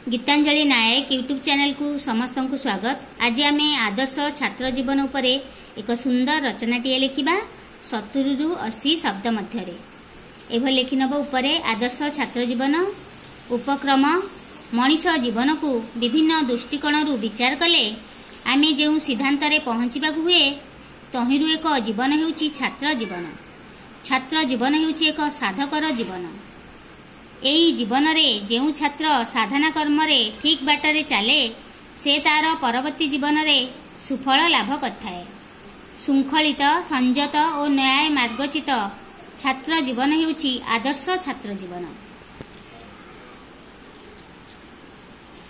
गीतांजलि नायक YouTube channel को समस्त को स्वागत। आज आम आदर्श छात्र जीवन उपर एक सुंदर रचनाटीए लिखा 70 ରୁ 80 शब्द मध्य एभली लेखिनब उपर आदर्श छात्र जीवन उपक्रम मनीष जीवन को विभिन्न दृष्टिकोण विचार कले आम जो सिद्धांत पहुँचा हुए तहिरु एक जीवन होउची छात्र जीवन। छात्र जीवन होउची एक साधकर जीवन। एई जीवन रे जेउ छात्र साधना कर्म रे ठीक बाटरे चले से तार परवर्ती जीवन रे सुफल लाभ करथाए। शृंखलित संयत और न्याय मार्गचित छात्र जीवन होउची आदर्श छात्र जीवन।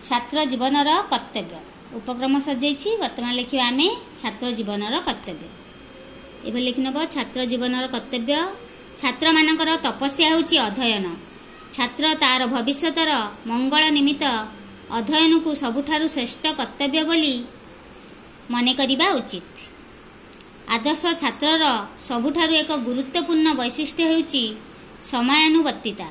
छात्र जीवनर कर्तव्य उपक्रम सजाई वर्तमान लिखा आम छात्र जीवनर कर्तव्य। एवं लिखनब छात्र जीवनर कर्तव्य। छात्र मानकर तपस्या होउची अध्ययन। छात्र तार भविष्यतर मंगल निमित्त अध्ययन को सबुठारु श्रेष्ठ कर्तव्य बोली मने करिबा उचित। आदर्श छात्रर सबुठारु एक गुरुत्वपूर्ण वैशिष्ट्य हेउची समयानुवर्तिता।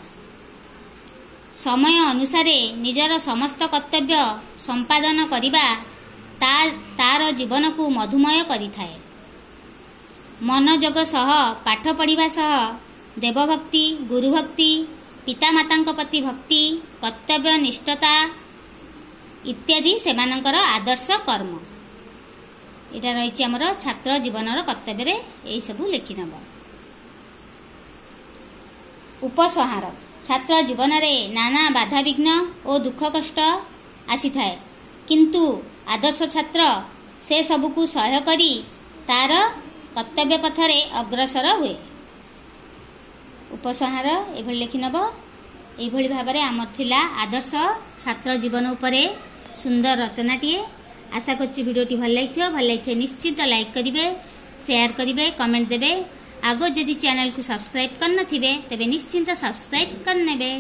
समय अनुसारे निजर समस्त कर्तव्य संपादन करिबा तार जीवन को मधुमय करिथाए। मनोजग सह पाठ पढ़िबा सह देवभक्ति गुरुभक्ति पितामाता प्रति भक्ति कर्तव्य निष्ठता इत्यादि सेमानंकर आदर्श कर्म इटा रही आमर छात्र जीवनर कर्तव्य रे यही सबू लिखि नब। उपसंहार छात्र जीवन रे नाना बाधा विघ्न और दुख कष्ट आसी थाए किंतु आदर्श छात्र से सबको सह्य करी तार कर्तव्य पथरे अग्रसर हुए। उपसंहार एभली लिखिनब। एभली भाबरे आमर थिला आदर्श छात्र जीवन उपरे सुंदर रचनाटीए। आशा करछि भिडियोटी भल लागिथियो निश्चित लाइक करिवे शेयर करिवे कमेंट देबे। आगो जदि चैनल को सब्सक्राइब करन थिबे तबे निश्चिंत सब्सक्राइब करनेबे।